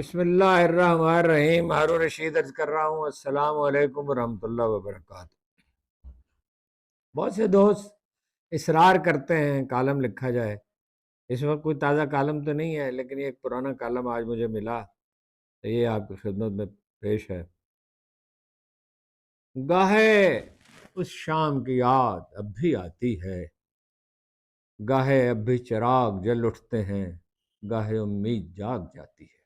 بسم اللہ الرحمن الرحیم۔ ہارون رشید عرض کر رہا ہوں، السلام علیکم ورحمۃ اللہ وبرکاتہ۔ بہت سے دوست اصرار کرتے ہیں کالم لکھا جائے۔ اس وقت کوئی تازہ کالم تو نہیں ہے، لیکن یہ ایک پرانا کالم آج مجھے ملا تو یہ آپ کی خدمت میں پیش ہے۔ گاہے اس شام کی یاد اب بھی آتی ہے، گاہے اب بھی چراغ جل اٹھتے ہیں، گاہے امید جاگ جاتی ہے۔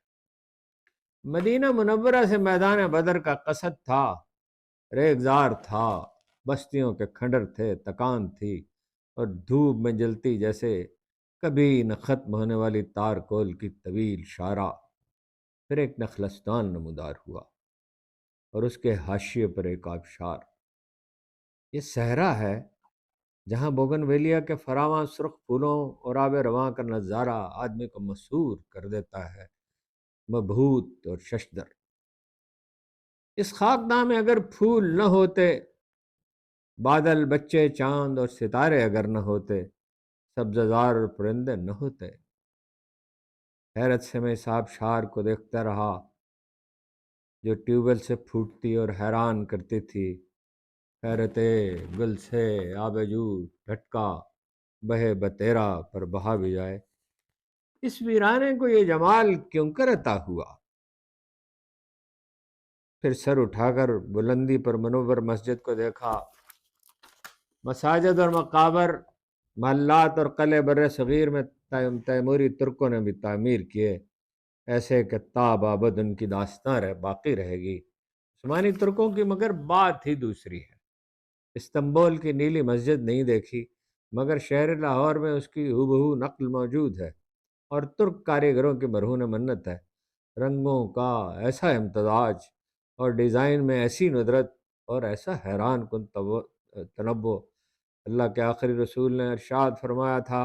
مدینہ منورہ سے میدان بدر کا قصد تھا، ریگزار تھا، بستیوں کے کھنڈر تھے، تکان تھی، اور دھوپ میں جلتی جیسے کبھی نہ ختم ہونے والی تار کول کی طویل شارہ۔ پھر ایک نخلستان نمودار ہوا اور اس کے حاشیے پر ایک آبشار۔ یہ صحرا ہے جہاں بوگن ویلیا کے فراواں سرخ پھولوں اور آب رواں کا نظارہ آدمی کو مسحور کر دیتا ہے، مبہوت اور ششدر۔ اس خاکدان میں اگر پھول نہ ہوتے، بادل، بچے، چاند اور ستارے اگر نہ ہوتے، سبززار اور پرندے نہ ہوتے۔ حیرت سے میں اس آبشار کو دیکھتا رہا جو ٹیوب ویل سے پھوٹتی اور حیران کرتی تھی۔ حیرت گل سے آب جو ڈھٹکا بہے بتیرا پر بہا بھی جائے، اس ویرانے کو یہ جمال کیوں کر عطا ہوا؟ پھر سر اٹھا کر بلندی پر منور مسجد کو دیکھا۔ مساجد اور مقابر، محلات اور قلعے بر صغیر میں تیموری ترکوں نے بھی تعمیر کیے، ایسے کہ تابابد ان کی داستان باقی رہے گی۔ عثمانی ترکوں کی مگر بات ہی دوسری ہے۔ استنبول کی نیلی مسجد نہیں دیکھی، مگر شہر لاہور میں اس کی ہو نقل موجود ہے، اور ترک کاریگروں کی مرہون منت ہے۔ رنگوں کا ایسا امتزاج اور ڈیزائن میں ایسی ندرت اور ایسا حیران کن تنوع۔ اللہ کے آخری رسول نے ارشاد فرمایا تھا،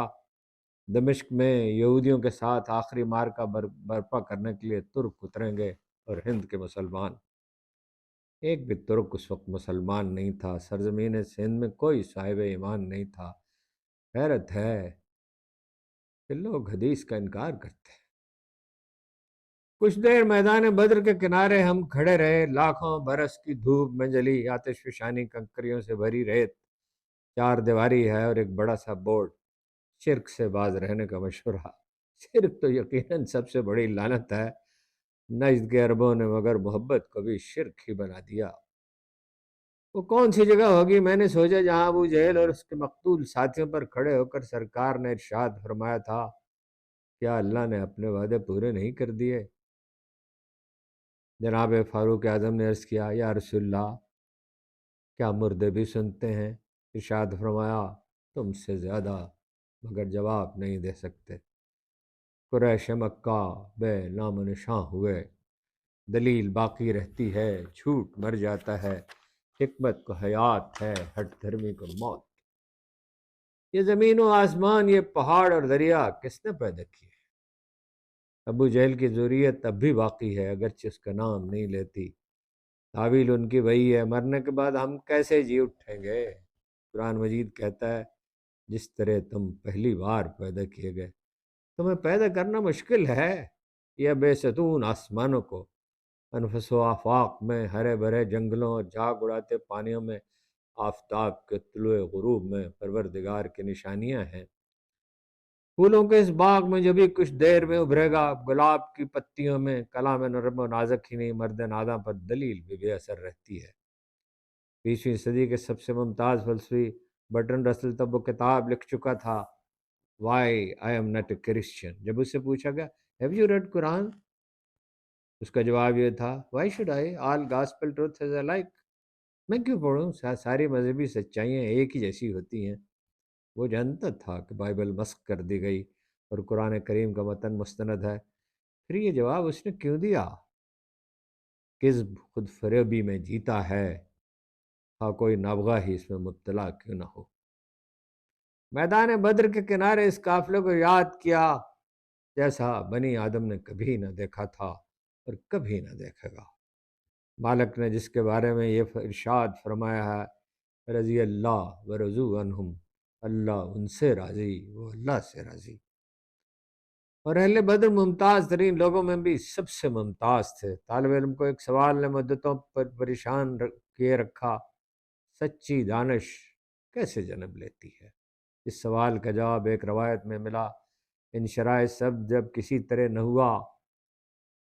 دمشق میں یہودیوں کے ساتھ آخری معرکہ برپا کرنے کے لیے ترک اتریں گے اور ہند کے مسلمان۔ ایک بھی ترک اس وقت مسلمان نہیں تھا، سرزمین سندھ میں کوئی صاحب ایمان نہیں تھا۔ حیرت ہے کہ لوگ حدیث کا انکار کرتے ہیں۔ کچھ دیر میدان بدر کے کنارے ہم کھڑے رہے، لاکھوں برس کی دھوپ میں جلی آتش فشانی کنکریوں سے بھری ریت، چار دیواری ہے اور ایک بڑا سا بورڈ، شرک سے باز رہنے کا مشورہ۔ شرک تو یقیناً سب سے بڑی لعنت ہے، نجد کے عربوں نے مگر محبت کو بھی شرک ہی بنا دیا۔ وہ کون سی جگہ ہوگی، میں نے سوچا، جہاں ابو جہل اور اس کے مقتول ساتھیوں پر کھڑے ہو کر سرکار نے ارشاد فرمایا تھا، کیا اللہ نے اپنے وعدے پورے نہیں کر دیے؟ جناب فاروق اعظم نے عرض کیا، یا رسول اللہ، کیا مردے بھی سنتے ہیں؟ ارشاد فرمایا، تم سے زیادہ، مگر جواب نہیں دے سکتے۔ قریش مکہ بے نام و نشاں ہوئے، دلیل باقی رہتی ہے، جھوٹ مر جاتا ہے، حکمت کو حیات ہے، ہٹ دھرمی کو موت۔ یہ زمین و آسمان، یہ پہاڑ اور دریا کس نے پیدا کیے؟ ابو جہل کی ذریت اب بھی باقی ہے، اگرچہ اس کا نام نہیں لیتی۔ تعویل ان کی وہی ہے، مرنے کے بعد ہم کیسے جی اٹھیں گے؟ قرآن مجید کہتا ہے، جس طرح تم پہلی بار پیدا کیے گئے۔ تمہیں پیدا کرنا مشکل ہے، یا بے ستون آسمانوں کو انفس و آفاق میں، ہرے بھرے جنگلوں اور جھاگ اڑاتے پانیوں میں، آفتاب کے طلوع غروب میں پروردگار کی نشانیاں ہیں۔ پھولوں کے اس باغ میں جو بھی کچھ دیر میں ابھرے گا، گلاب کی پتیوں میں کلام نرم و نازک ہی نہیں، مرد ناداں پر دلیل بھی بے اثر رہتی ہے۔ 20ویں صدی کے سب سے ممتاز فلسفی برٹرنڈ رسل تب وہ کتاب لکھ چکا تھا، why I am not a Christian. جب اس سے پوچھا گیا، ہیو یو ریڈ قرآن؟ اس کا جواب یہ تھا، why should I, all gospel truth is alike۔ میں کیوں پڑھوں، ساری مذہبی سچائیاں ایک ہی جیسی ہوتی ہیں۔ وہ جانتا تھا کہ بائبل مسخ کر دی گئی اور قرآن کریم کا متن مستند ہے، پھر یہ جواب اس نے کیوں دیا؟ کذب خود فریبی میں جیتا ہے، ہاں کوئی نابغہ ہی اس میں مبتلا کیوں نہ ہو۔ میدان بدر کے کنارے اس قافلے کو یاد کیا جیسا بنی آدم نے کبھی نہ دیکھا تھا اور کبھی نہ دیکھے گا۔ مالک نے جس کے بارے میں یہ ارشاد فرمایا ہے، رضی اللہ ورضوا عنہم، اللہ ان سے راضی، وہ اللہ سے راضی۔ اور اہل بدر ممتاز ترین لوگوں میں بھی سب سے ممتاز تھے۔ طالب علم کو ایک سوال نے مدتوں پر پریشان کیے رکھا: سچی دانش کیسے جنم لیتی ہے؟ اس سوال کا جواب ایک روایت میں ملا: ان شرائع سب جب کسی طرح نہ ہوا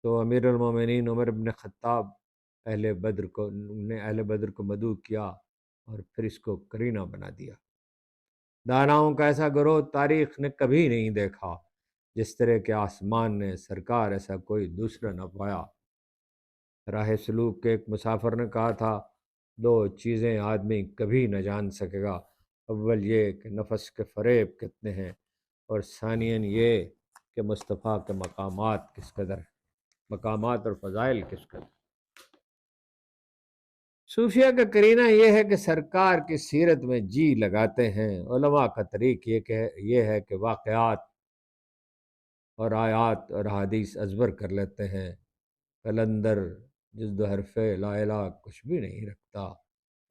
تو امیر المومنین عمر بن خطاب اہل بدر کو مدعو کیا اور پھر اس کو کرینہ بنا دیا۔ داناؤں کا ایسا گروہ تاریخ نے کبھی نہیں دیکھا، جس طرح کے آسمان نے سرکار ایسا کوئی دوسرا نہ پایا۔ راہ سلوک کے ایک مسافر نے کہا تھا: دو چیزیں آدمی کبھی نہ جان سکے گا، اول یہ کہ نفس کے فریب کتنے ہیں، اور ثانیاً یہ کہ مصطفیٰ کے مقامات اور فضائل کس قدر۔ صوفیہ کا کرینہ یہ ہے کہ سرکار کی سیرت میں جی لگاتے ہیں۔ علماء کا طریق یہ ہے کہ واقعات اور آیات اور حدیث ازبر کر لیتے ہیں۔ قلندر جز دو حرف لا الہ کچھ بھی نہیں رکھتا،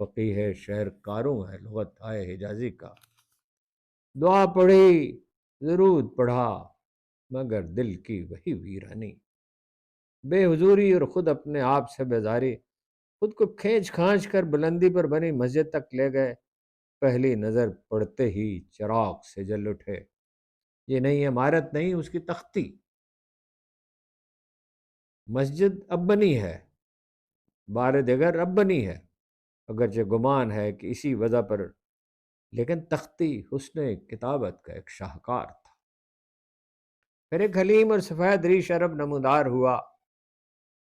فقیہ ہے، شعر کاروں ہے، لغت آئے حجازی کا۔ دعا پڑھی، درود پڑھا، مگر دل کی وہی ویرانی، بے حضوری اور خود اپنے آپ سے بیزاری۔ خود کو کھینچ کھانچ کر بلندی پر بنی مسجد تک لے گئے، پہلی نظر پڑتے ہی چراغ سے جل اٹھے۔ یہ نئی عمارت نہیں، اس کی تختی مسجد اب بنی ہے، بار دیگر اب بنی ہے، اگرچہ گمان ہے کہ اسی وجہ پر، لیکن تختی حسن کتابت کا ایک شاہکار تھا۔ پھر ایک حلیم اور سفید ریش عرب نمودار ہوا،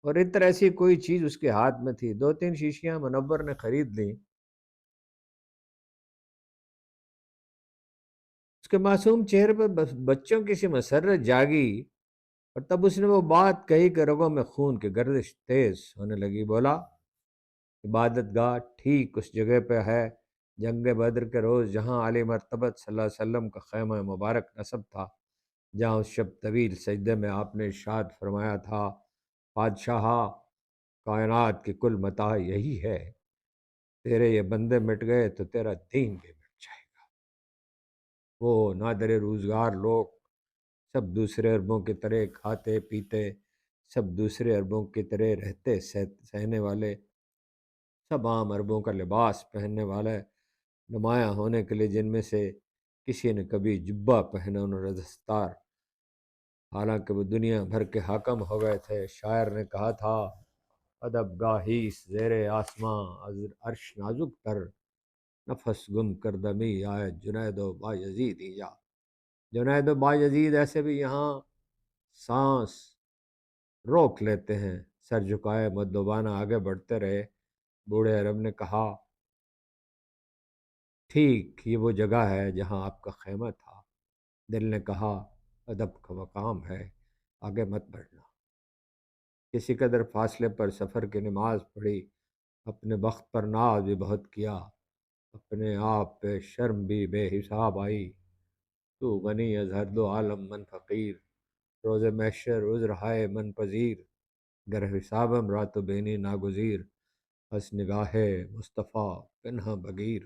اور عطر ایسی کوئی چیز اس کے ہاتھ میں تھی۔ دو تین شیشیاں منور نے خرید لیں۔ اس کے معصوم چہرے پر بچوں کی سی مسرت جاگی، اور تب اس نے وہ بات کہی کہ رگوں میں خون کی گردش تیز ہونے لگی۔ بولا: عبادت گاہ ٹھیک اس جگہ پہ ہے جنگ بدر کے روز جہاں علی مرتبت صلی اللہ علیہ وسلم کا خیمہ مبارک نصب تھا، جہاں اس شب طویل سجدے میں آپ نے ارشاد فرمایا تھا: بادشاہ کائنات کی کل متاع یہی ہے، تیرے یہ بندے مٹ گئے تو تیرا دین بھی مٹ جائے گا۔ وہ نادر روزگار لوگ سب دوسرے عربوں کی طرح کھاتے پیتے، سب دوسرے عربوں کی طرح رہتے سہنے والے، سب عام عربوں کا لباس پہننے والے، نمایاں ہونے کے لیے جن میں سے کسی نے کبھی جبہ پہنا اور دستار، حالانکہ وہ دنیا بھر کے حاکم ہو گئے تھے۔ شاعر نے کہا تھا: ادب گاہی زیر آسماں از عرش نازک تر، نفس گم کردمی آئے جنید و بایزید جا۔ جنید و بایزید ایسے بھی یہاں سانس روک لیتے ہیں، سر جھکائے مدوبانہ آگے بڑھتے رہے۔ بوڑھے عرب نے کہا: ٹھیک یہ وہ جگہ ہے جہاں آپ کا خیمہ تھا۔ دل نے کہا: ادب کا مقام ہے، آگے مت بڑھنا۔ کسی قدر فاصلے پر سفر کی نماز پڑھی، اپنے بخت پر ناز بھی بہت کیا، اپنے آپ پہ شرم بھی بے حساب آئی۔ تو غنی از ہر دو عالم من فقیر، روز محشر عذر ہائے من پذیر، گر حسابم رات و بینی ناگزیر، اس نگاہ مصطفیٰ پنہا بگیر۔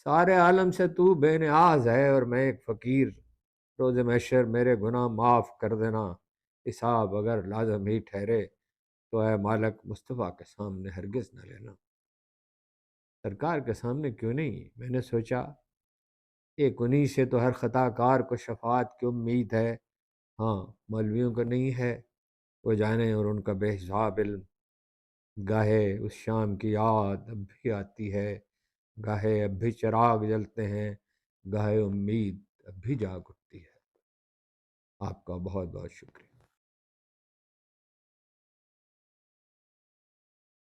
سارے عالم سے تو بے نیاز ہے اور میں ایک فقیر، روز محشر میرے گناہ معاف کر دینا، حساب اگر لازم ہی ٹھہرے تو اے مالک مصطفیٰ کے سامنے ہرگز نہ لینا۔ سرکار کے سامنے کیوں نہیں؟ میں نے سوچا ایک انہی سے تو ہر خطا کار کو شفاعت کی امید ہے۔ ہاں، مولویوں کو نہیں ہے، وہ جانے اور ان کا بے حساب علم۔ گاہے اس شام کی یاد اب بھی آتی ہے، گاہے اب بھی چراغ جلتے ہیں، گاہے امید اب بھی جاگ اٹھتی ہے۔ آپ کا بہت بہت شکریہ۔